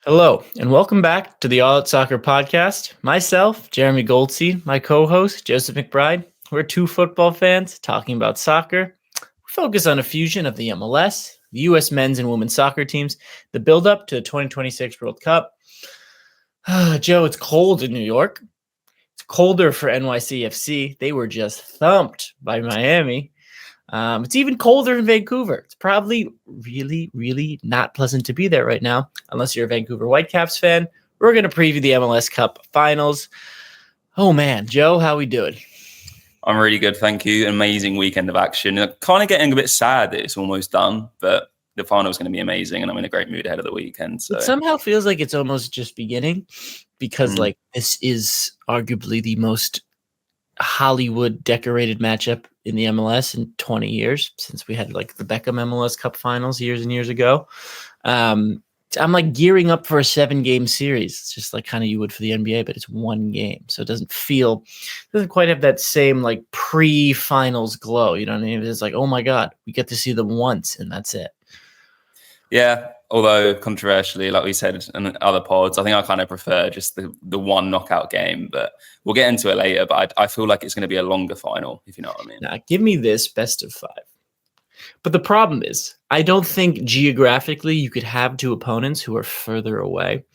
Hello, and welcome back to the All Out Soccer podcast. Myself, Jeremy Goldseed, my co-host, Joseph McBride. We're two football fans talking about soccer. We focus on a fusion of the MLS, the U.S. men's and women's soccer teams, the build-up to the 2026 World Cup. Joe, it's cold in New York. It's colder for NYCFC. They were just thumped by Miami. It's even colder in Vancouver. It's probably really, really not pleasant to be there right now, unless you're a Vancouver Whitecaps fan. We're going to preview the MLS Cup finals. Oh, man. Joe, how we doing? I'm really good, thank you. Amazing weekend of action. Kind of getting a bit sad that it's almost done, but the final is going to be amazing, and I'm in a great mood ahead of the weekend. So it somehow feels like it's almost just beginning because, this is arguably the most Hollywood decorated matchup in the MLS in 20 years since we had the Beckham MLS Cup finals years and years ago. I'm gearing up for a 7-game series. It's just kind of you would for the NBA, but it's one game. So it doesn't quite have that same pre-finals glow. You know what I mean? It's oh my God, we get to see them once and that's it. Yeah, although controversially, like we said in other pods, I think I kind of prefer just the one knockout game, but we'll get into it later. But I feel like it's going to be a longer final, if you know what I mean. Now, give me this best of 5. But the problem is, I don't think geographically you could have two opponents who are further away.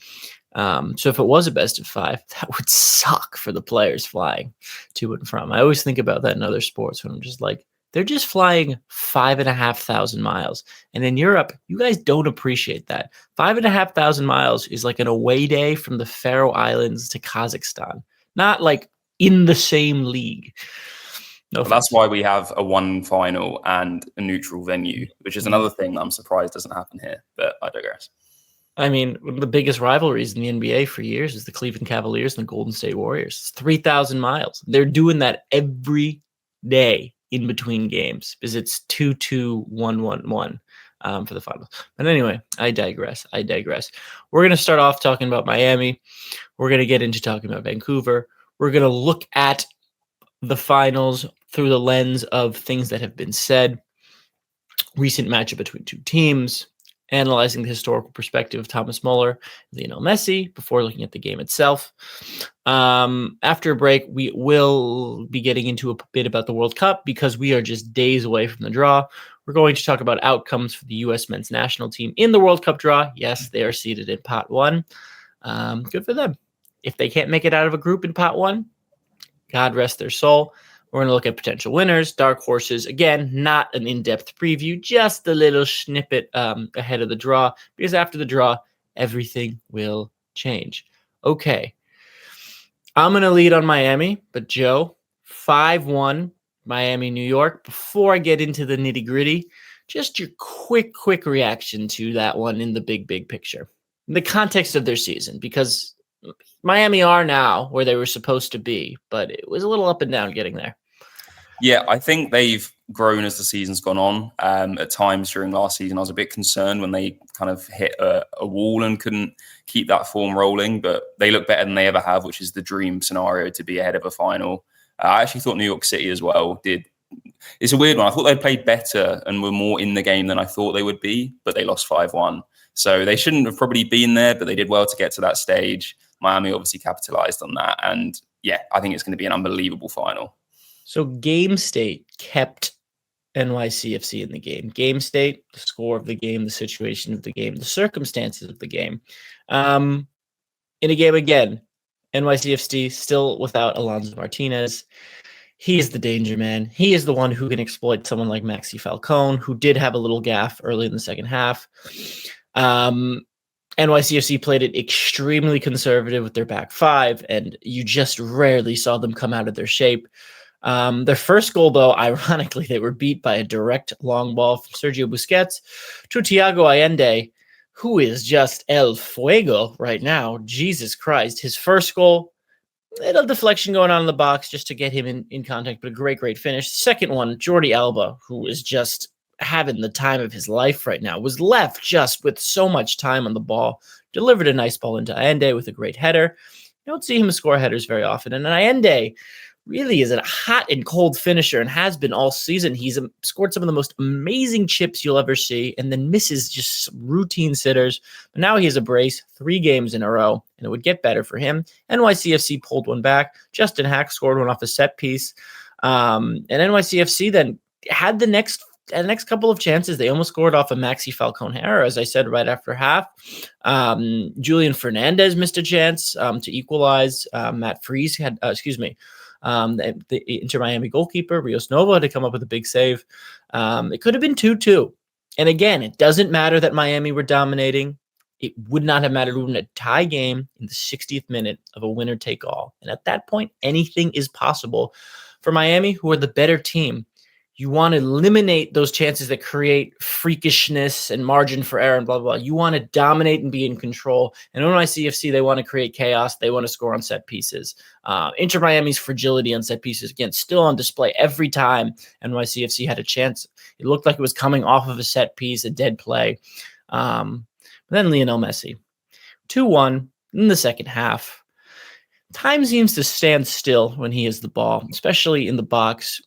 So if it was a best of 5, that would suck for the players flying to and from. I always think about that in other sports when I'm just they're just flying 5,500 miles. And in Europe, you guys don't appreciate that. 5,500 miles is like an away day from the Faroe Islands to Kazakhstan. Not in the same league. No, well, that's why we have a one final and a neutral venue, which is another thing that I'm surprised doesn't happen here, but I digress. I mean, one of the biggest rivalries in the NBA for years is the Cleveland Cavaliers and the Golden State Warriors. It's 3,000 miles. They're doing that every day in between games because it's 2-2, 1-1-1 for the finals. But anyway, I digress. We're going to start off talking about Miami. We're going to get into talking about Vancouver. We're going to look at the finals through the lens of things that have been said, recent matchup between two teams, analyzing the historical perspective of Thomas Muller, Lionel Messi, before looking at the game itself. After a break, we will be getting into a bit about the World Cup because we are just days away from the draw. We're going to talk about outcomes for the U.S. men's national team in the World Cup draw. Yes, they are seeded in pot 1. Good for them. If they can't make it out of a group in pot 1, God rest their soul. We're going to look at potential winners, dark horses. Again, not an in-depth preview, just a little snippet ahead of the draw, because after the draw, everything will change. Okay. I'm going to lead on Miami, but Joe, 5-1 Miami, New York. Before I get into the nitty-gritty, just your quick reaction to that one in the big picture, in the context of their season, because Miami are now where they were supposed to be, but it was a little up and down getting there. Yeah, I think they've grown as the season's gone on. At times during last season, I was a bit concerned when they kind of hit a wall and couldn't keep that form rolling, but they look better than they ever have, which is the dream scenario to be ahead of a final. I actually thought New York City as well did. It's a weird one. I thought they played better and were more in the game than I thought they would be, but they lost 5-1. So they shouldn't have probably been there, but they did well to get to that stage. Miami obviously capitalized on that. And yeah, I think it's going to be an unbelievable final. So Game State kept NYCFC in the game. Game State, the score of the game, the situation of the game, the circumstances of the game. In a game again, NYCFC still without Alonso Martinez. He is the danger man. He is the one who can exploit someone like Maxi Falcone, who did have a little gaffe early in the second half. NYCFC played it extremely conservative with their back 5, and you just rarely saw them come out of their shape. Their first goal, though, ironically, they were beat by a direct long ball from Sergio Busquets to Tadeo Allende, who is just El Fuego right now. Jesus Christ. His first goal, little deflection going on in the box just to get him in contact, but a great finish. Second one, Jordi Alba, who is just having the time of his life right now, was left just with so much time on the ball, delivered a nice ball into Allende with a great header. You don't see him score headers very often. And Allende really is a hot and cold finisher and has been all season. He's scored some of the most amazing chips you'll ever see and then misses just routine sitters. But now he has a brace 3 games in a row, and it would get better for him. NYCFC pulled one back. Justin Hack scored one off a set piece. And NYCFC then had the next couple of chances. They almost scored off a Maxi Falcone error, as I said, right after half. Julian Fernandez missed a chance to equalize. Matt Freese had, the Inter Miami goalkeeper, Rios Nova, had to come up with a big save. It could have been 2-2. And again, it doesn't matter that Miami were dominating. It would not have mattered. We were in a tie game in the 60th minute of a winner-take-all. And at that point, anything is possible. For Miami, who are the better team, you want to eliminate those chances that create freakishness and margin for error and blah, blah, blah. You want to dominate and be in control. And NYCFC, they want to create chaos. They want to score on set pieces. Inter Miami's fragility on set pieces, again, still on display every time NYCFC had a chance. It looked like it was coming off of a set piece, a dead play. But then Lionel Messi, 2-1 in the second half. Time seems to stand still when he has the ball, especially in the box.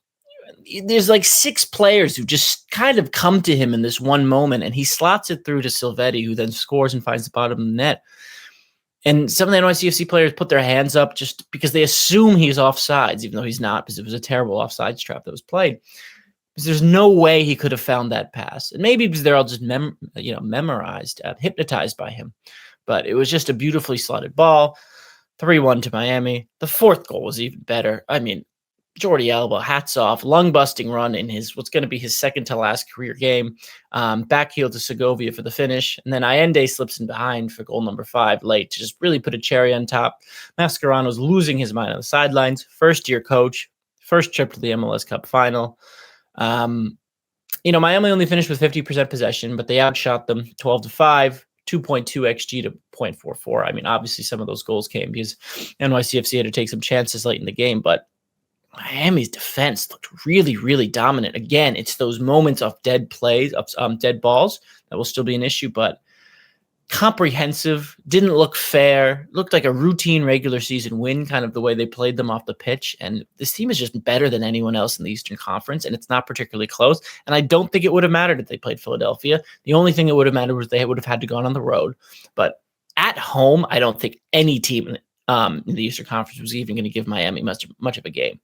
There's like 6 players who just kind of come to him in this one moment, and he slots it through to Silvetti, who then scores and finds the bottom of the net. And some of the NYCFC players put their hands up just because they assume he's offsides, even though he's not, because it was a terrible offsides trap that was played. Because there's no way he could have found that pass. And maybe because they're all just memorized, hypnotized by him. But it was just a beautifully slotted ball. 3-1 to Miami. The fourth goal was even better. I mean, Jordi Alba, hats off, lung-busting run in what's going to be his second to last career game. Backheel to Segovia for the finish. And then Allende slips in behind for goal number 5 late to just really put a cherry on top. Mascherano's losing his mind on the sidelines. First-year coach, first trip to the MLS Cup final. Miami only finished with 50% possession, but they outshot them 12-5. 2.2 XG to 0.44. I mean, obviously some of those goals came because NYCFC had to take some chances late in the game, but Miami's defense looked really, really dominant. Again, it's those moments of dead plays, of dead balls that will still be an issue, but comprehensive, didn't look fair, looked like a routine regular season win, kind of the way they played them off the pitch. And this team is just better than anyone else in the Eastern Conference, and it's not particularly close. And I don't think it would have mattered if they played Philadelphia. The only thing that would have mattered was they would have had to go on the road. But at home, I don't think any team in the Eastern Conference was even going to give Miami much of a game.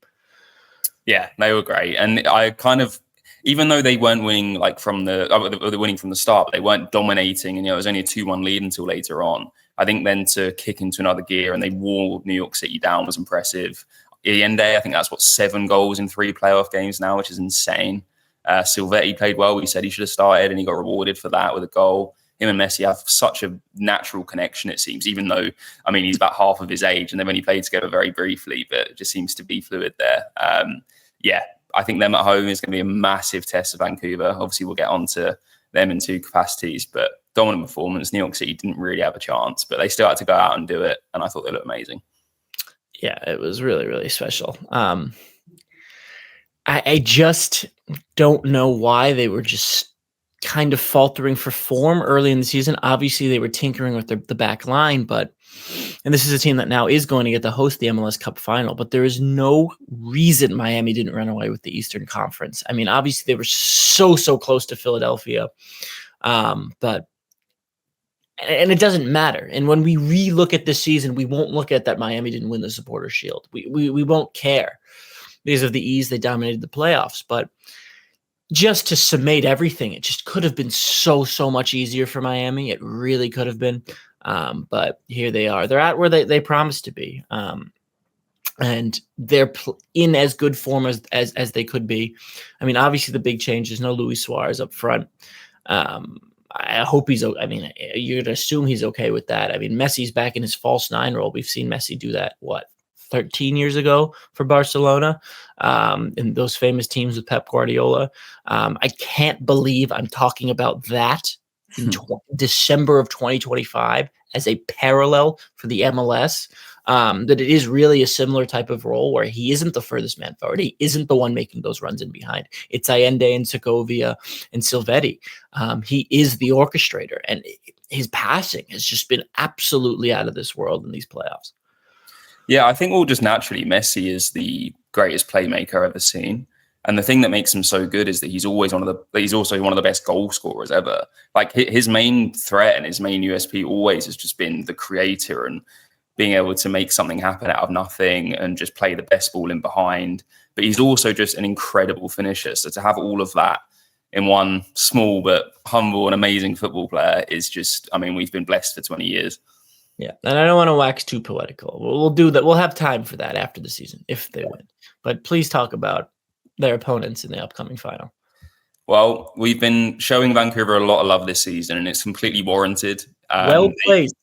Yeah, they were great. And I kind of, even though they weren't winning they were winning from the start, but they weren't dominating, and it was only a 2-1 lead until later on. I think then to kick into another gear and they wore New York City down was impressive. Allende, I think that's 7 goals in 3 playoff games now, which is insane. Silvetti played well. We said he should have started, and he got rewarded for that with a goal. Him and Messi have such a natural connection, it seems, even though, I mean, he's about half of his age and they've only played together very briefly, but it just seems to be fluid there. I think them at home is going to be a massive test of Vancouver. Obviously, we'll get on to them in 2 capacities, but dominant performance. New York City didn't really have a chance, but they still had to go out and do it, and I thought they looked amazing. Yeah, it was really, really special. I just don't know why they were just kind of faltering for form early in the season. Obviously, they were tinkering with the back line, and this is a team that now is going to get to host the MLS Cup final, but there is no reason Miami didn't run away with the Eastern Conference. I mean, obviously, they were so close to Philadelphia, but it doesn't matter. And when we re-look at this season, we won't look at that Miami didn't win the Supporters' Shield. We won't care because of the ease they dominated the playoffs, but just to summate everything, it just could have been so much easier for Miami. It really could have been. But here they are. They're at where they promised to be. And they're in as good form as they could be. I mean, obviously the big change is no Luis Suarez up front. I hope you're going to assume he's okay with that. I mean, Messi's back in his false 9 role. We've seen Messi do that, 13 years ago for Barcelona, in those famous teams with Pep Guardiola. I can't believe I'm talking about that in December of 2025 as a parallel for the MLS, that it is really a similar type of role where he isn't the furthest man forward. He isn't the one making those runs in behind. It's Allende and Segovia and Silvetti. He is the orchestrator, and his passing has just been absolutely out of this world in these playoffs. Yeah, I think all just naturally, Messi is the greatest playmaker I've ever seen. And the thing that makes him so good is that he's also one of the best goal scorers ever. Like his main threat and his main USP always has just been the creator and being able to make something happen out of nothing and just play the best ball in behind. But he's also just an incredible finisher. So to have all of that in one small but humble and amazing football player is just, I mean, we've been blessed for 20 years. Yeah, and I don't want to wax too poetical. We'll do that. We'll have time for that after the season if they win. But please talk about their opponents in the upcoming final. Well, we've been showing Vancouver a lot of love this season, and it's completely warranted. Well placed.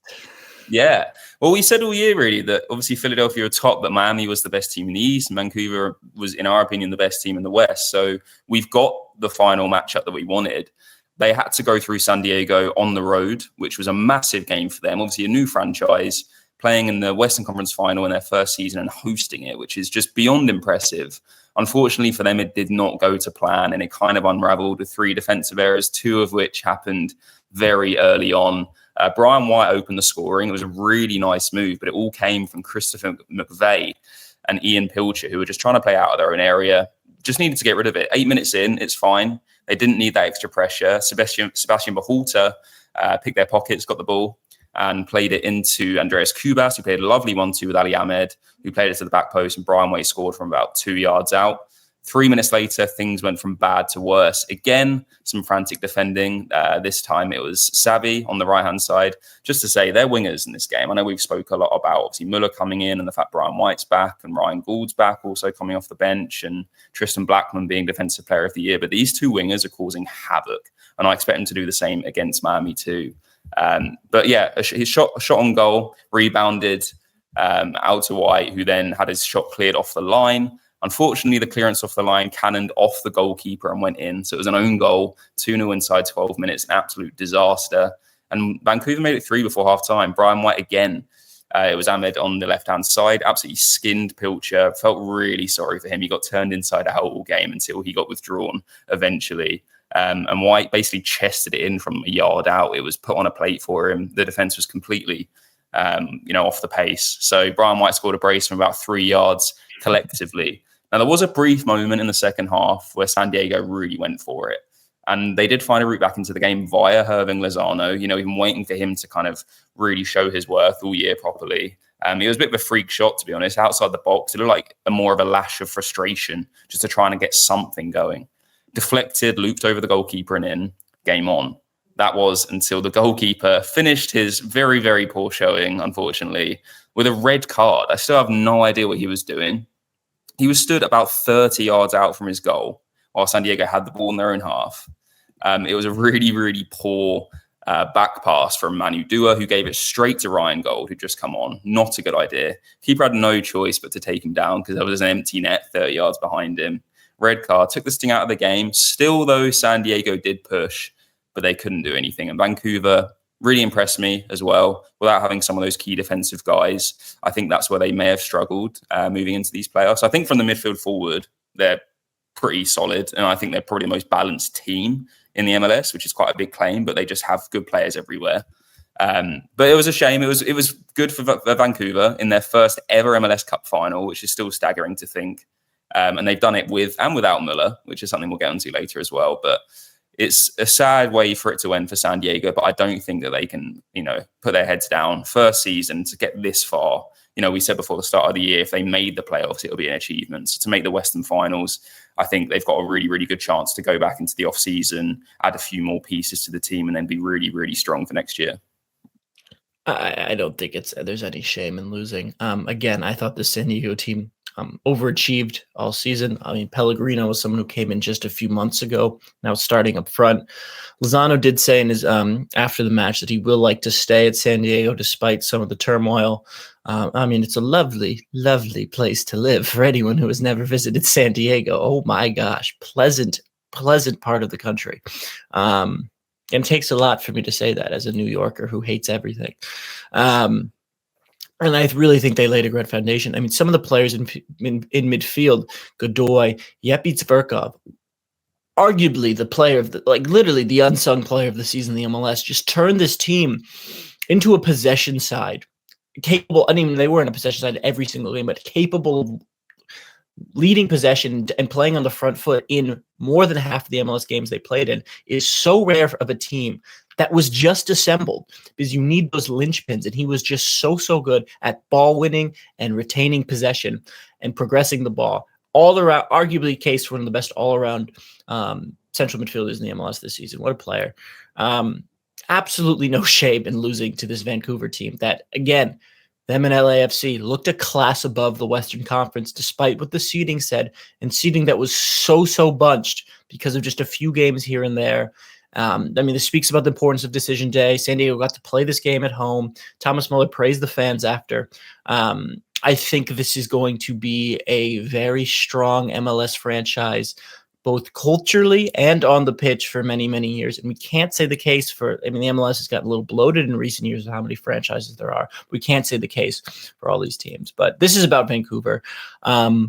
Yeah. Well, we said all year, really, that obviously Philadelphia were top, but Miami was the best team in the East, and Vancouver was, in our opinion, the best team in the West. So we've got the final matchup that we wanted. They had to go through San Diego on the road, which was a massive game for them. Obviously, a new franchise playing in the Western Conference final in their first season and hosting it, which is just beyond impressive. Unfortunately for them, it did not go to plan, and it kind of unraveled with 3 defensive errors, 2 of which happened very early on. Brian White opened the scoring. It was a really nice move, but it all came from Christopher McVeigh and Ian Pilcher, who were just trying to play out of their own area. Just needed to get rid of it. 8 minutes in, it's fine. They didn't need that extra pressure. Sebastian Berhalter picked their pockets, got the ball, and played it into Andreas Kubas, who played a lovely 1-2 with Ali Ahmed, who played it to the back post, and Brian White scored from about 2 yards out. 3 minutes later, things went from bad to worse. Again, some frantic defending. This time it was Savvy on the right-hand side. Just to say, they're wingers in this game. I know we've spoke a lot about, obviously, Muller coming in and the fact Brian White's back and Ryan Gould's back, also coming off the bench, and Tristan Blackman being Defensive Player of the Year. But these 2 wingers are causing havoc, and I expect them to do the same against Miami too. But yeah, his shot on goal, rebounded out to White, who then had his shot cleared off the line. Unfortunately, the clearance off the line cannoned off the goalkeeper and went in. So it was an own goal, 2-0 inside 12 minutes, an absolute disaster. And Vancouver made it 3 before half-time. Brian White again. It was Ahmed on the left-hand side, absolutely skinned Pilcher. Felt really sorry for him. He got turned inside out all game until he got withdrawn eventually. And White basically chested it in from a yard out. It was put on a plate for him. The defense was completely, off the pace. So Brian White scored a brace from about 3 yards collectively. Now, there was a brief moment in the second half where San Diego really went for it. And they did find a route back into the game via Irving Lozano, even waiting for him to kind of really show his worth all year properly. It was a bit of a freak shot, to be honest, outside the box. It looked like more of a lash of frustration just to try and get something going. Deflected, looped over the goalkeeper and in, game on. That was until the goalkeeper finished his very, very poor showing, unfortunately, with a red card. I still have no idea what he was doing. He was stood about 30 yards out from his goal while San Diego had the ball in their own half. It was a really, really poor back pass from Manu Dua, who gave it straight to Ryan Gould, who'd just come on. Not a good idea. Keeper had no choice but to take him down because there was an empty net 30 yards behind him. Red card, took the sting out of the game. Still, though, San Diego did push, but they couldn't do anything. And Vancouver really impressed me as well. Without having some of those key defensive guys, I think that's where they may have struggled moving into these playoffs. I think from the midfield forward, they're pretty solid. And I think they're probably the most balanced team in the MLS, which is quite a big claim, but they just have good players everywhere. But it was a shame. It was good for Vancouver in their first ever MLS Cup final, which is still staggering to think. And they've done it with and without Muller, which is something we'll get onto later as well. But it's a sad way for it to end for San Diego, but I don't think that they can, put their heads down. First season to get this far. We said before the start of the year, if they made the playoffs, it'll be an achievement. So to make the Western Finals, I think they've got a really, really good chance to go back into the off-season, add a few more pieces to the team, and then be really, really strong for next year. I don't think there's any shame in losing. Again, I thought the San Diego team overachieved all season. I mean, Pellegrino was someone who came in just a few months ago, now starting up front. Lozano did say in his after the match that he will like to stay at San Diego despite some of the turmoil. I mean, it's a lovely, lovely place to live for anyone who has never visited San Diego. Oh my gosh, pleasant part of the country. And it takes a lot for me to say that as a New Yorker who hates everything. And I really think they laid a great foundation. I mean, some of the players in midfield, Godoy, Yepi Tverkov, arguably the player of literally the unsung player of the season in the MLS, just turned this team into a possession side capable. I mean, they were in a possession side every single game, but capable of leading possession and playing on the front foot in more than half of the MLS games they played in is so rare of a team that was just assembled, because you need those linchpins. And he was just so good at ball winning and retaining possession and progressing the ball all around. Arguably case for one of the best all around central midfielders in the MLS this season. What a player. Absolutely no shame in losing to this Vancouver team that, again, them and LAFC looked a class above the Western Conference, despite what the seeding said, and seeding that was so bunched because of just a few games here and there. I mean, this speaks about the importance of decision day. San Diego got to play this game at home. Thomas Muller praised the fans after. I think this is going to be a very strong MLS franchise, both culturally and on the pitch, for many, many years. And we can't say the case for, I mean, the MLS has gotten a little bloated in recent years of how many franchises there are. We can't say the case for all these teams, but this is about Vancouver. I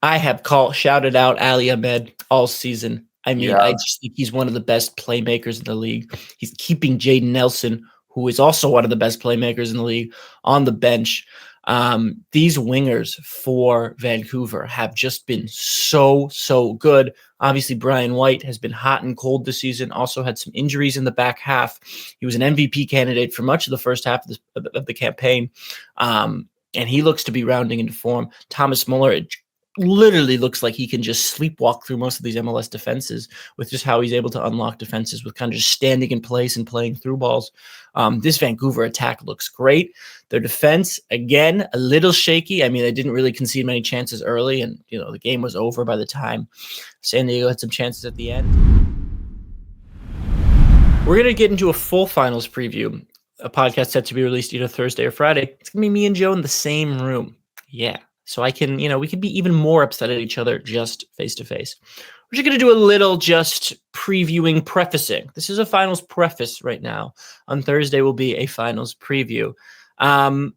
have shouted out Ali Ahmed all season. I mean, I just think he's one of the best playmakers in the league. He's keeping Jaden Nelson, who is also one of the best playmakers in the league, on the bench. These wingers for Vancouver have just been so good. Obviously, Brian White has been hot and cold this season, also had some injuries in the back half. He was an MVP candidate for much of the first half of the campaign. And he looks to be rounding into form. Thomas Muller, it literally looks like he can just sleepwalk through most of these MLS defenses with just how he's able to unlock defenses with kind of just standing in place and playing through balls. This Vancouver attack looks great. Their defense, again, a little shaky. I mean, they didn't really concede many chances early, and the game was over by the time San Diego had some chances at the end. We're going to get into a full finals preview, a podcast set to be released either Thursday or Friday. It's going to be me and Joe in the same room. Yeah. So I can, we can be even more upset at each other just face to face. We're just going to do a little just previewing, prefacing. This is a finals preface right now. On Thursday will be a finals preview. Thomas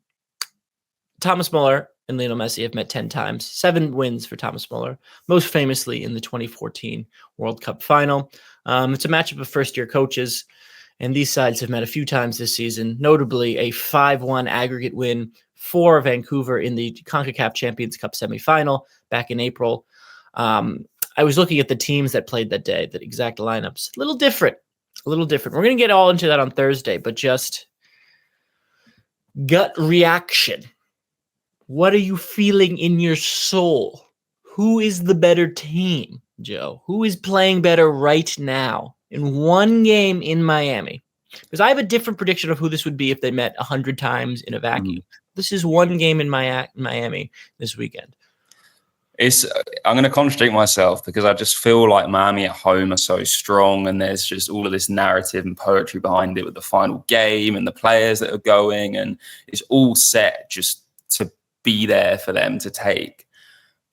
Muller and Lionel Messi have met 10 times, 7 wins for Thomas Muller, most famously in the 2014 World Cup final. It's a matchup of first-year coaches, and these sides have met a few times this season, notably a 5-1 aggregate win for Vancouver in the CONCACAF Champions Cup semifinal back in April. I was looking at the teams that played that day, the exact lineups. A little different. We're going to get all into that on Thursday, but just gut reaction. What are you feeling in your soul? Who is the better team, Joe? Who is playing better right now in one game in Miami? Because I have a different prediction of who this would be if they met 100 times in a vacuum. This is one game in Miami this weekend. I'm going to contradict myself because I just feel like Miami at home are so strong, and there's just all of this narrative and poetry behind it with the final game and the players that are going, and it's all set just to be there for them to take.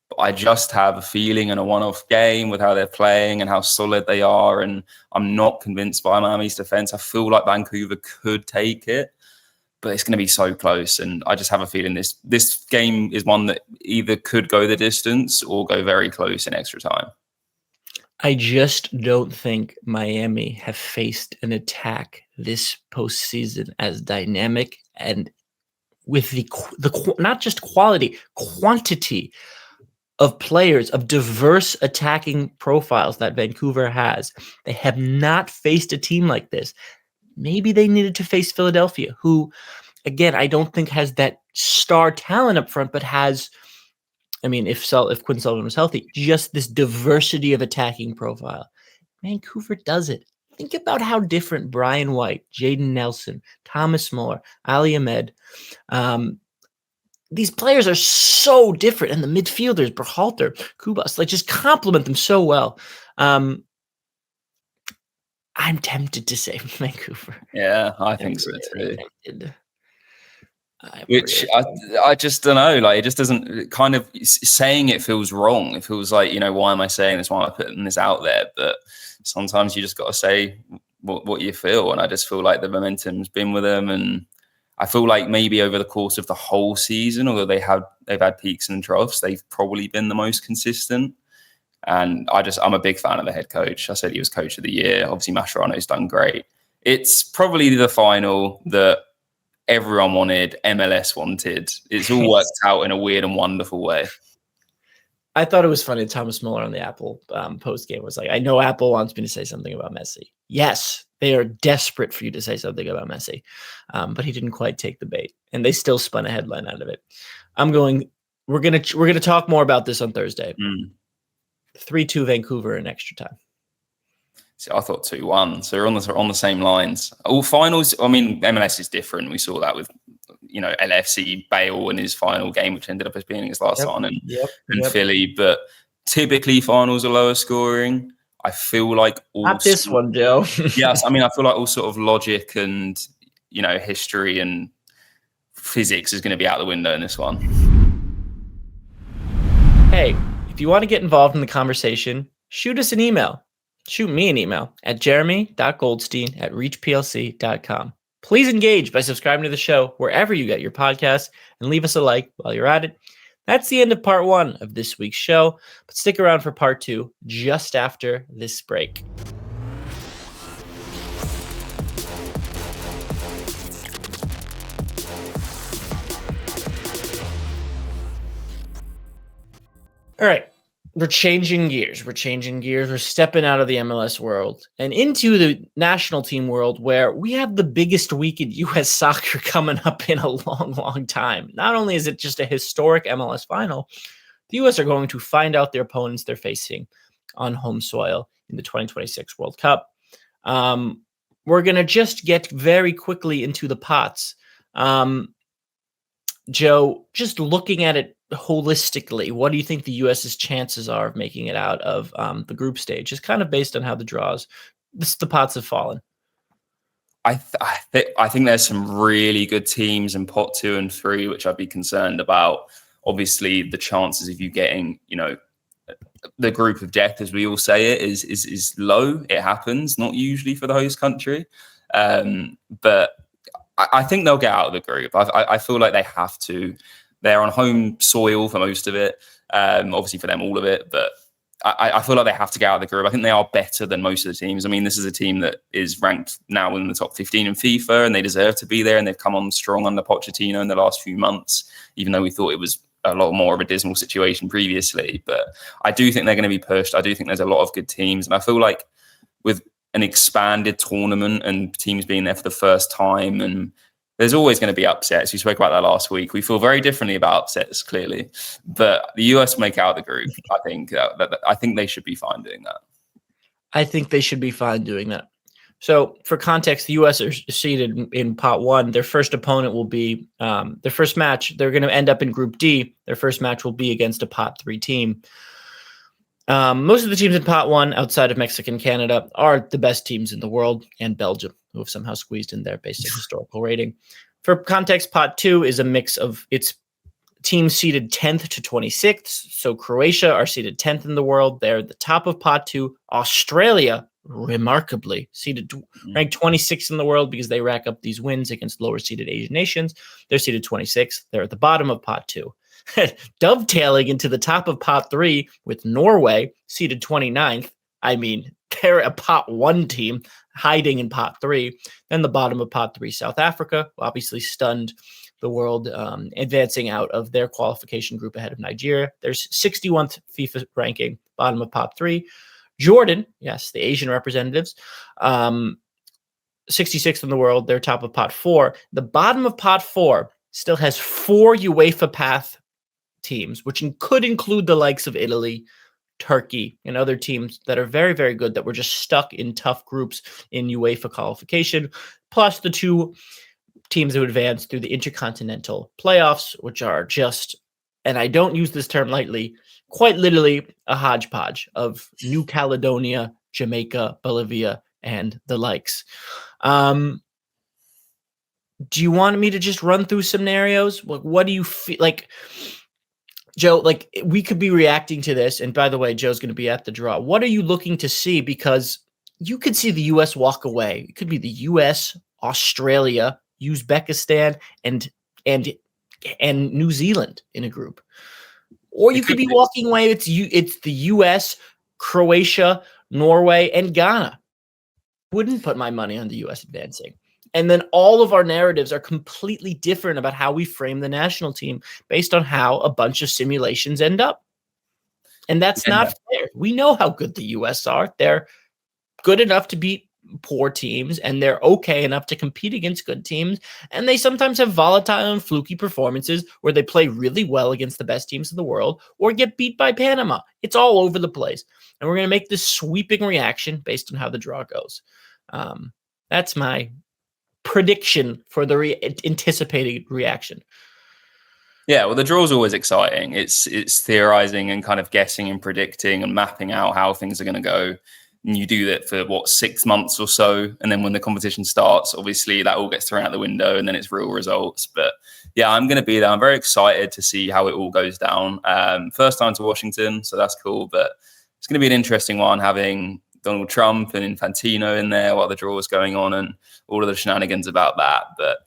But I just have a feeling in a one-off game with how they're playing and how solid they are, and I'm not convinced by Miami's defense. I feel like Vancouver could take it, but it's going to be so close. And I just have a feeling this game is one that either could go the distance or go very close in extra time. I just don't think Miami have faced an attack this postseason as dynamic and with the not just quality, quantity of players, of diverse attacking profiles that Vancouver has. They have not faced a team like this. Maybe they needed to face Philadelphia, who, again, I don't think has that star talent up front, but has, I mean, if Quinn Sullivan was healthy, just this diversity of attacking profile. Vancouver does it. Think about how different Brian White, Jaden Nelson, Thomas Muller, Ali Ahmed, these players are so different, and the midfielders, Berhalter, Kubas, just complement them so well. I'm tempted to say Vancouver. Yeah, I think so too. I just don't know. It just doesn't, kind of saying it feels wrong. It feels like, why am I saying this? Why am I putting this out there? But sometimes you just got to say what you feel. And I just feel like the momentum's been with them. And I feel like maybe over the course of the whole season, although they've had peaks and troughs, they've probably been the most consistent. And I'm a big fan of the head coach. I said he was coach of the year. Obviously, Mascherano's done great. It's probably the final that everyone wanted, MLS wanted. It's all worked out in a weird and wonderful way. I thought it was funny. Thomas Muller on the Apple post game was like, I know Apple wants me to say something about Messi. Yes, they are desperate for you to say something about Messi. But he didn't quite take the bait, and they still spun a headline out of it. We're gonna talk more about this on Thursday. 3-2 Vancouver in extra time. See, I thought 2-1. So we're on the same lines. All finals. I mean, MLS is different. We saw that with LFC Bale in his final game, which ended up as being his last one, and Philly. But typically finals are lower scoring. I feel like not this one, Joe. Yes, I mean, I feel like all sort of logic and history and physics is going to be out the window in this one. Hey, if you want to get involved in the conversation, shoot us an email. Shoot me an email at jeremy.goldstein@reachplc.com. Please engage by subscribing to the show wherever you get your podcasts and leave us a like while you're at it. That's the end of part 1 of this week's show, but stick around for part 2 just after this break. All right. We're changing gears. We're stepping out of the MLS world and into the national team world, where we have the biggest week in U.S. soccer coming up in a long, long time. Not only is it just a historic MLS final, the U.S. are going to find out their opponents they're facing on home soil in the 2026 World Cup. We're going to just get very quickly into the pots. Joe, just looking at it holistically, what do you think the U.S.'s chances are of making it out of the group stage? Is kind of based on how the pots have fallen. I think there's some really good teams in pot 2 and 3, which I'd be concerned about. Obviously, the chances of you getting, the group of death, as we all say it, is low. It happens, not usually for the host country, but I think they'll get out of the group. I feel like they have to. They're on home soil for most of it. Obviously for them, all of it. But I feel like they have to get out of the group. I think they are better than most of the teams. I mean, this is a team that is ranked now in the top 15 in FIFA, and they deserve to be there. And they've come on strong under Pochettino in the last few months, even though we thought it was a lot more of a dismal situation previously. But I do think they're going to be pushed. I do think there's a lot of good teams. And I feel like with an expanded tournament and teams being there for the first time, and there's always going to be upsets. We spoke about that last week. We feel very differently about upsets, clearly, but the US make out the group. I think they should be fine doing that. I think they should be fine doing that. So, for context, the US are seated in pot 1. Their first opponent will be their first match. They're going to end up in Group D. Their first match will be against a pot 3 team. Most of the teams in pot 1, outside of Mexico and Canada, are the best teams in the world, and Belgium, who have somehow squeezed in there based on historical rating. For context, pot 2 is a mix of its teams seeded 10th to 26th. So Croatia are seeded 10th in the world. They're at the top of pot 2. Australia, remarkably, ranked 26th in the world because they rack up these wins against lower seeded Asian nations. They're seeded 26th. They're at the bottom of pot 2. Dovetailing into the top of pot 3 with Norway, seeded 29th. I mean, they're a pot 1 team hiding in pot 3. Then the bottom of pot 3, South Africa, obviously stunned the world, advancing out of their qualification group ahead of Nigeria. There's 61th FIFA ranking, bottom of pot 3. Jordan, yes, the Asian representatives, 66th in the world. They're top of pot 4. The bottom of pot 4 still has 4 UEFA path teams, which could include the likes of Italy, Turkey, and other teams that are very, very good that were just stuck in tough groups in UEFA qualification, plus the 2 teams who advanced through the intercontinental playoffs, which are just, and I don't use this term lightly, quite literally a hodgepodge of New Caledonia, Jamaica, Bolivia, and the likes. Do you want me to just run through scenarios? What do you feel like, Joe? Like, we could be reacting to this, and by the way, Joe's going to be at the draw. What are you looking to see? Because you could see the U.S. walk away. It could be the U.S., Australia, Uzbekistan, and New Zealand in a group, or you could be walking away. It's the U.S., Croatia, Norway, and Ghana. Wouldn't put my money on the U.S. advancing. And then all of our narratives are completely different about how we frame the national team based on how a bunch of simulations end up. And that's not fair. We know how good the US are. They're good enough to beat poor teams, and they're okay enough to compete against good teams. And they sometimes have volatile and fluky performances where they play really well against the best teams in the world or get beat by Panama. It's all over the place. And we're going to make this sweeping reaction based on how the draw goes. That's my prediction for the anticipated reaction. Yeah, well, the draw is always exciting. It's theorizing and kind of guessing and predicting and mapping out how things are going to go. And you do that for 6 months or so, and then when the competition starts, obviously that all gets thrown out the window, and then it's real results. But yeah, I'm going to be there. I'm very excited to see how it all goes down. First time to Washington, so that's cool. But it's going to be an interesting one, having Donald Trump and Infantino in there while the draw is going on, and all of the shenanigans about that. But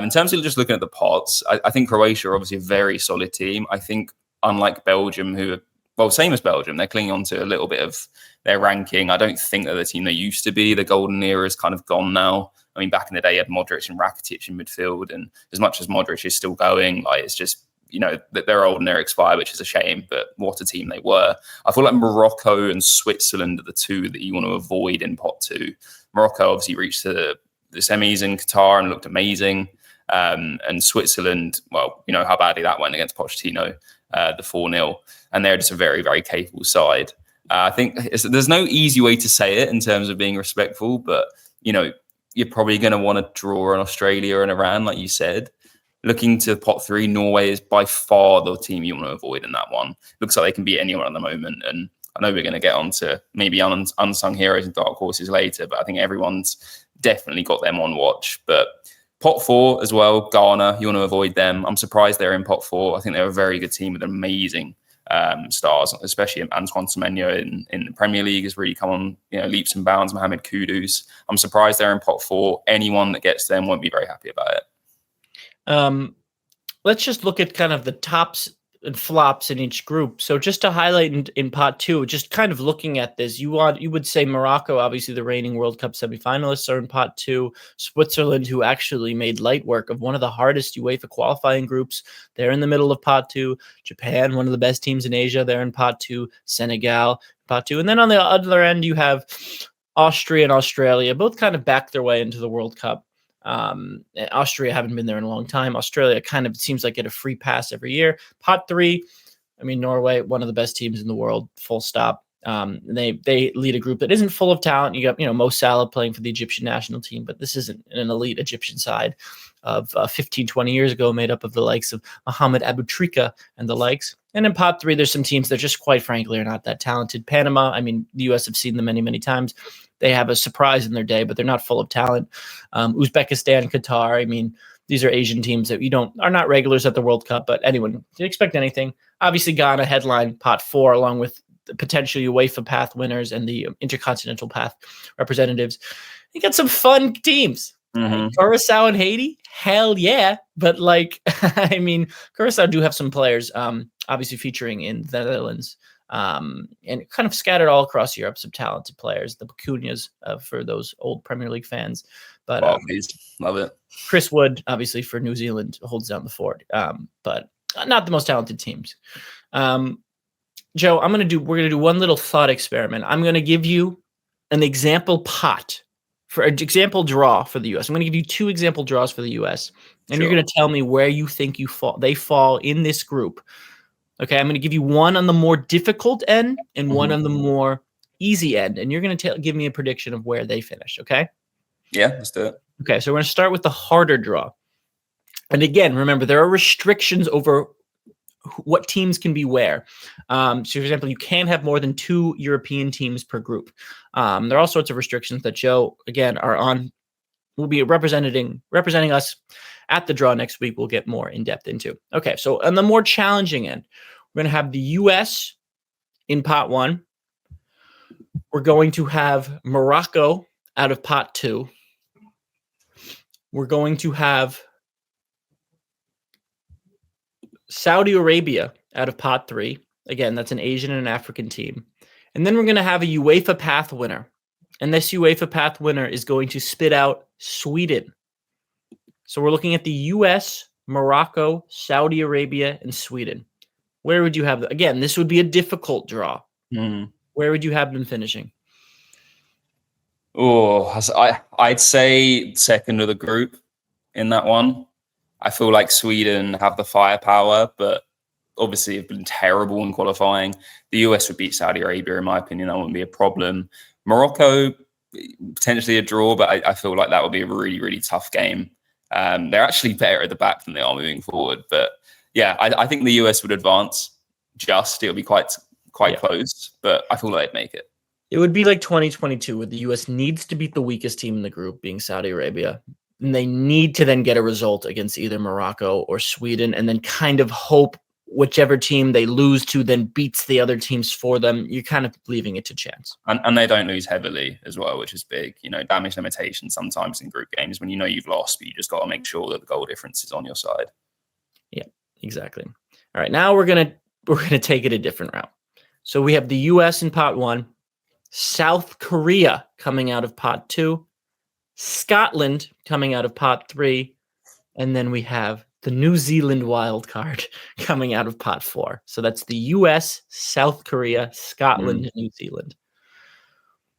in terms of just looking at the pots, I think Croatia are obviously a very solid team. I think unlike Belgium, who are, well, same as Belgium, they're clinging on to a little bit of their ranking. I don't think they're the team they used to be. The golden era is kind of gone now. I mean, back in the day, you had Modric and Rakitic in midfield, and as much as Modric is still going, like, it's just, that they're old and they're expired, which is a shame, but what a team they were. I feel like Morocco and Switzerland are the two that you want to avoid in pot two. Morocco obviously reached the semis in Qatar and looked amazing. And Switzerland, well, how badly that went against Pochettino, the 4-0. And they're just a very, very capable side. I think there's no easy way to say it in terms of being respectful, but, you're probably going to want to draw on Australia and Iran, like you said. Looking to pot three, Norway is by far the team you want to avoid in that one. Looks like they can beat anyone at the moment. And I know we're going to get on to maybe unsung heroes and dark horses later, but I think everyone's definitely got them on watch. But pot four as well, Ghana, you want to avoid them. I'm surprised they're in pot four. I think they're a very good team with amazing stars, especially Antoine Semenyo in the Premier League has really come on leaps and bounds. Mohamed Kudus. I'm surprised they're in pot four. Anyone that gets them won't be very happy about it. Let's just look at kind of the tops and flops in each group. So just to highlight in pot two, just kind of looking at this, you would say Morocco, obviously the reigning World Cup semifinalists, are in pot two. Switzerland, who actually made light work of one of the hardest UEFA qualifying groups, they're in the middle of pot two. Japan, one of the best teams in Asia, they're in pot two. Senegal, pot two. And then on the other end, you have Austria and Australia, both kind of backed their way into the World Cup. Austria haven't been there in a long time. Australia kind of seems like get a free pass every year. Pot three, I mean, Norway, one of the best teams in the world, full stop. They lead a group that isn't full of talent. You got, Mo Salah playing for the Egyptian national team, but this isn't an elite Egyptian side of 15, 20 years ago, made up of the likes of Mohamed Abutrika and the likes. And in pot three, there's some teams that just quite frankly are not that talented. Panama, I mean, the U.S. have seen them many, many times. They have a surprise in their day, but they're not full of talent. Uzbekistan, Qatar, I mean, these are Asian teams that are not regulars at the World Cup, but anyone can expect anything. Obviously, Ghana headline pot four, along with the potential UEFA path winners and the Intercontinental path representatives. You got some fun teams. Mm-hmm. Curacao and Haiti, hell yeah. But I mean, Curacao do have some players, obviously featuring in the Netherlands. And kind of scattered all across Europe, some talented players, the Bacunas for those old Premier League fans. But love it. Chris Wood, obviously for New Zealand, holds down the fort, but not the most talented teams. Joe, we're gonna do one little thought experiment. I'm gonna give you an example pot for an example draw for the U.S. I'm gonna give you two example draws for the U.S. and You're gonna tell me where you think they fall in this group. Okay, I'm going to give you one on the more difficult end and one on the more easy end, and you're going to give me a prediction of where they finish, okay? Yeah, let's do it. Okay, so we're going to start with the harder draw. And again, remember, there are restrictions over what teams can be where. So, for example, you can't have more than 2 European teams per group. There are all sorts of restrictions that Joe, again, will be representing us at the draw next week. We'll get more in depth into. Okay, so on the more challenging end, we're going to have the U.S. in pot one. We're going to have Morocco out of pot two. We're going to have Saudi Arabia out of pot three. Again, that's an Asian and an African team. And then we're going to have a UEFA path winner. And this UEFA path winner is going to spit out Sweden So we're looking at the US, Morocco, Saudi Arabia, and Sweden. Where would you have them? Again, this would be a difficult draw. Where would you have them finishing? Oh, I'd say second of the group in that one. I feel like Sweden have the firepower, but obviously have been terrible in qualifying. The US would beat Saudi Arabia, in my opinion. That wouldn't be a problem. Morocco, potentially a draw, but I feel like that would be a really, really tough game. They're actually better at the back than they are moving forward. But yeah, I think the US would advance. It'll be quite close, but I feel like they'd make it. It would be like 2022, where the US needs to beat the weakest team in the group, being Saudi Arabia. And they need to then get a result against either Morocco or Sweden, and then kind of hope whichever team they lose to then beats the other teams for them. You're kind of leaving it to chance. And they don't lose heavily as well, which is big. Damage limitation sometimes in group games when you've lost, but you just got to make sure that the goal difference is on your side. Yeah, exactly. All right, now we're gonna take it a different route. So we have the US in pot 1, South Korea coming out of pot 2, Scotland coming out of pot 3, and then we have the New Zealand wild card coming out of pot 4. So that's the US, South Korea, Scotland, and New Zealand.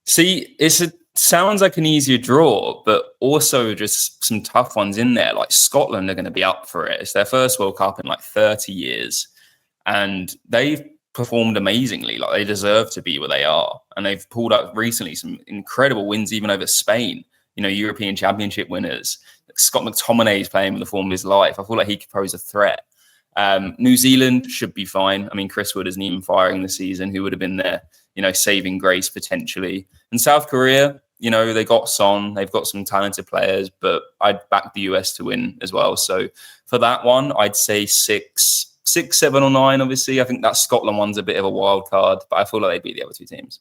See, it sounds like an easier draw, but also just some tough ones in there. Like Scotland are going to be up for it. It's their first World Cup in like 30 years. And they've performed amazingly. Like, they deserve to be where they are. And they've pulled up recently some incredible wins, even over Spain. European Championship winners. Scott McTominay is playing with the form of his life. I feel like he could pose a threat. New Zealand should be fine. I mean, Chris Wood isn't even firing this season. Who would have been there, saving grace potentially. And South Korea, they got Son. They've got some talented players, but I'd back the US to win as well. So for that one, I'd say 6, 7, or 9, obviously. I think that Scotland one's a bit of a wild card, but I feel like they'd beat the other two teams.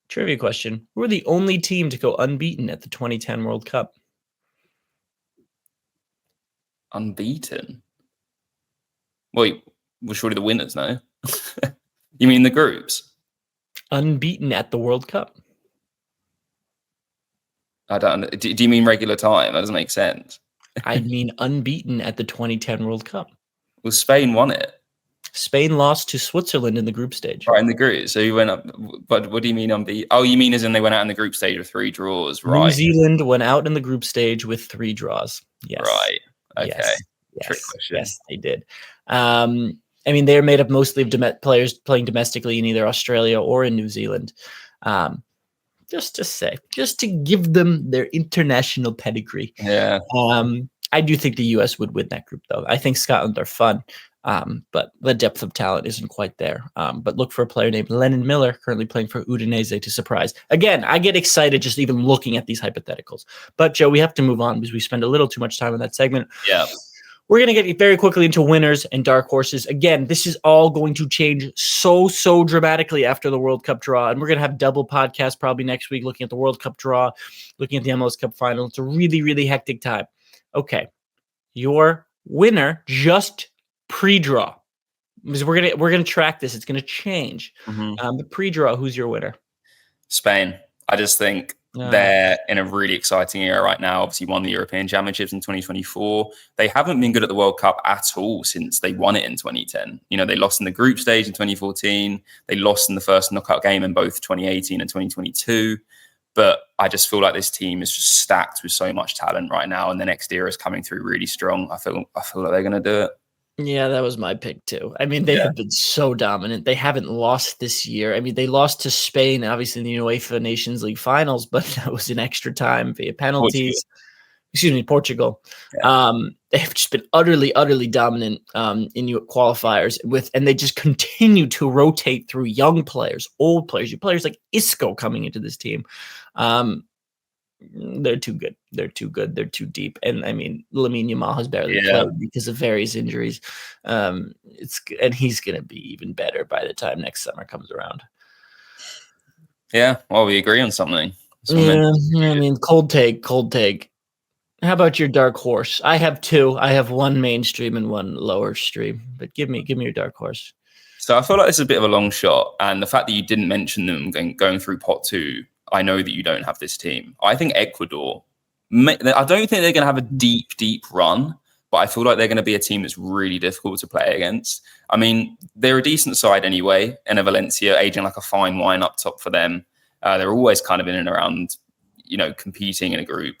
Trivia question. Who were the only team to go unbeaten at the 2010 World Cup? Unbeaten? Wait, well, surely the winners, no? You mean the groups? Unbeaten at the World Cup. I don't. Do you mean regular time? That doesn't make sense. I mean unbeaten at the 2010 World Cup. Well, Spain won it. Spain lost to Switzerland in the group stage. Right, in the group. So you went up. But what do you mean unbeaten? Oh, you mean as in they went out in the group stage with 3 draws, right? New Zealand went out in the group stage with 3 draws. Yes. Right. Okay. Yes. Trick question. Yes, they did. I mean, they're made up mostly of players playing domestically in either Australia or in New Zealand. Just to give them their international pedigree. Yeah. I do think the US would win that group, though. I think Scotland are fun, but the depth of talent isn't quite there. But look for a player named Lionel Muller, currently playing for Udinese, to surprise. Again, I get excited just even looking at these hypotheticals. But, Joe, we have to move on because we spend a little too much time on that segment. Yeah. We're going to get very quickly into winners and dark horses. Again, this is all going to change so dramatically after the World Cup draw. And we're going to have double podcasts probably next week looking at the World Cup draw, looking at the MLS Cup final. It's a really, really hectic time. Okay, your winner just pre-draw, because we're gonna track this. It's gonna change. The pre-draw, who's your winner? Spain. I just think they're in a really exciting era right now. Obviously, won the European Championships in 2024. They haven't been good at the World Cup at all since they won it in 2010. They lost in the group stage in 2014. They lost in the first knockout game in both 2018 and 2022. But I just feel like this team is just stacked with so much talent right now, and the next era is coming through really strong. I feel like they're going to do it. Yeah, that was my pick too. I mean, they have been so dominant. They haven't lost this year. I mean, they lost to Spain, obviously, in the UEFA Nations League finals, but that was in extra time via penalties. Portugal. Yeah. They've just been utterly dominant in qualifiers and they just continue to rotate through young players, old players, players like Isco coming into this team. They're too good. They're too good. They're too deep. And I mean, Lamine Yamal has barely played because of various injuries. And he's going to be even better by the time next summer comes around. Yeah. Well, we agree on something. I mean, cold take. How about your dark horse? I have 2. I have one mainstream and one lower stream. But give me your dark horse. So I feel like this is a bit of a long shot, and the fact that you didn't mention them going through pot 2, I know that you don't have this team. I think Ecuador I don't think they're going to have a deep run, but I feel like they're going to be a team that's really difficult to play against. I mean, they're a decent side anyway, and a Valencia aging like a fine wine up top for them. They're always kind of in and around, competing in a group.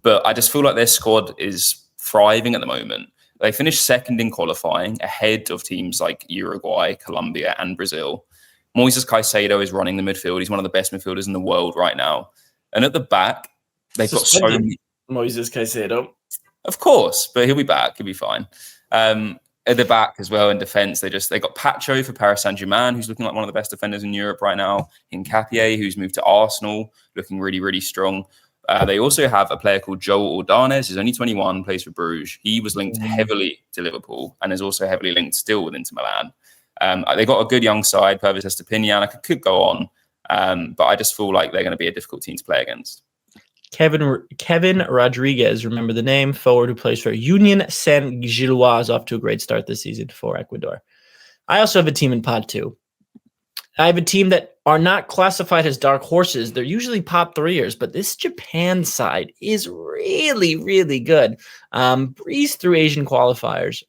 But I just feel like their squad is thriving at the moment. They finished second in qualifying, ahead of teams like Uruguay, Colombia, and Brazil. Moises Caicedo is running the midfield. He's one of the best midfielders in the world right now. And at the back, they've got so many. Moises Caicedo. Of course, but he'll be back. He'll be fine. At the back as well in defence, they got Pacho for Paris Saint-Germain, who's looking like one of the best defenders in Europe right now. Hincapié, who's moved to Arsenal, looking really, really strong. They also have a player called Joel Ordanes, who's only 21, plays for Bruges. He was linked heavily to Liverpool and is also heavily linked still with Inter Milan. They got a good young side, Pervis Estepinian. I could go on, but I just feel like they're going to be a difficult team to play against. Kevin Rodriguez, remember the name, forward who plays for Union Saint-Gilloise, off to a great start this season for Ecuador. I also have a team in Pod 2. I have a team that are not classified as dark horses. They're usually Pod 3ers, but this Japan side is really, really good. Breezed through Asian qualifiers.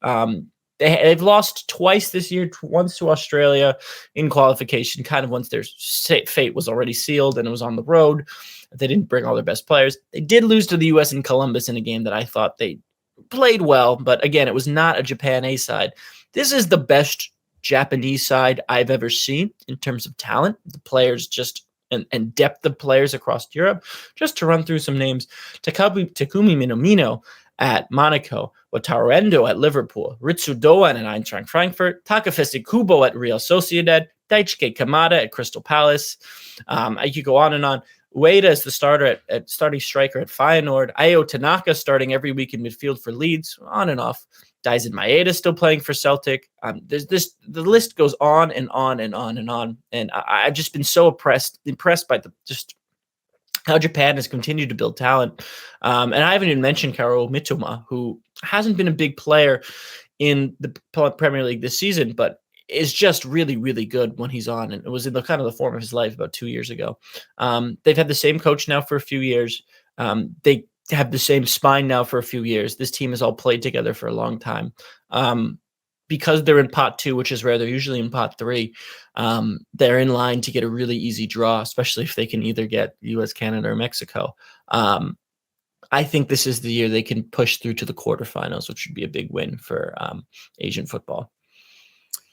They've lost twice this year, once to Australia in qualification, kind of once their fate was already sealed and it was on the road. They didn't bring all their best players. They did lose to the U.S. in Columbus in a game that I thought they played well, but again, it was not a Japan A side. This is the best Japanese side I've ever seen in terms of talent. The players and depth of players across Europe. Just to run through some names: Takumi Minamino at Monaco, Wataru Endo at Liverpool, Ritsu Doan at Eintracht Frankfurt, Takafesi Kubo at Real Sociedad, Daisuke Kamada at Crystal Palace. I could go on and on. Ueda is the starting striker at Feyenoord. Ayo Tanaka starting every week in midfield for Leeds, on and off. Daisen Maeda still playing for Celtic. The list goes on and on and on and on. And I've just been so impressed by how Japan has continued to build talent. And I haven't even mentioned Karo Mitoma, who hasn't been a big player in the Premier League this season, but is just really, really good when he's on. And it was in the kind of the form of his life about 2 years ago. They've had the same coach now for a few years. They have the same spine now for a few years. This team has all played together for a long time. Because they're in Pot 2, which is rare, they're usually in Pot 3. They're in line to get a really easy draw, especially if they can either get US, Canada, or Mexico. I think this is the year they can push through to the quarterfinals, which would be a big win for Asian football.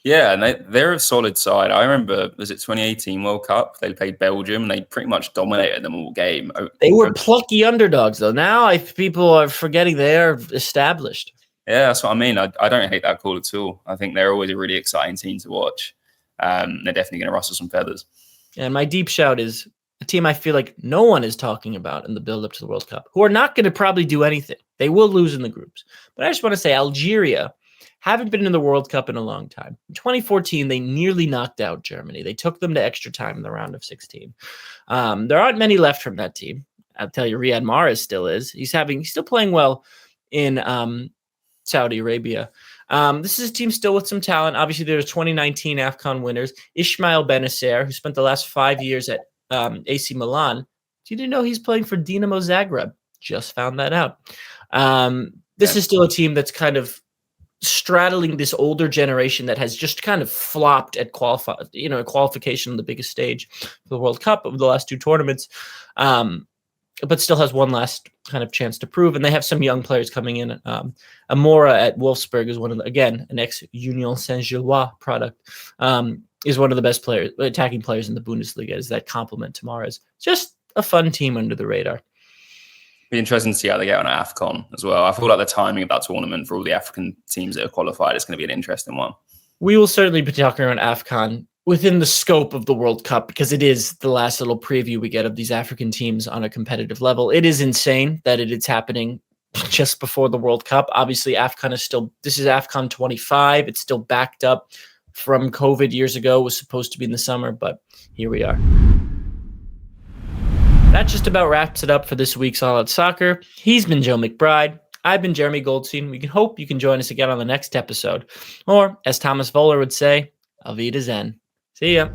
Yeah, and they're a solid side. I remember, was it 2018 World Cup? They played Belgium, and they pretty much dominated them all game. They were plucky underdogs, though. Now people are forgetting they are established. Yeah, that's what I mean. I don't hate that call at all. I think they're always a really exciting team to watch. They're definitely going to rustle some feathers. And my deep shout is a team I feel like no one is talking about in the build-up to the World Cup, who are not going to probably do anything. They will lose in the groups. But I just want to say Algeria haven't been in the World Cup in a long time. In 2014, they nearly knocked out Germany. They took them to extra time in the round of 16. There aren't many left from that team. I'll tell you, Riyad Mahrez still is. He's still playing well in Saudi Arabia. This is a team still with some talent. Obviously, there's 2019 AFCON winners. Ismail Benacer, who spent the last 5 years at AC Milan. You didn't know he's playing for Dinamo Zagreb. Just found that out. This is still a team that's kind of straddling this older generation that has just kind of flopped at qualification on the biggest stage for the World Cup over the last two tournaments, but still has one last kind of chance to prove. And they have some young players coming in. Amora at Wolfsburg is one of an ex-Union Saint-Gilloise product, is one of the best attacking players in the Bundesliga, is that complement to Mahrez. Just a fun team under the radar. Be interesting to see how they get on AFCON as well. I feel like the timing of that tournament for all the African teams that are qualified is going to be an interesting one. We will certainly be talking around AFCON within the scope of the World Cup, because it is the last little preview we get of these African teams on a competitive level. It is insane that it is happening just before the World Cup. Obviously, this is AFCON 25. It's still backed up from COVID years ago. It was supposed to be in the summer, but here we are. That just about wraps it up for this week's All Out Soccer. He's been Joe McBride. I've been Jeremy Goldstein. We can hope you can join us again on the next episode. Or, as Thomas Voller would say, Auf Wiedersehen. See ya.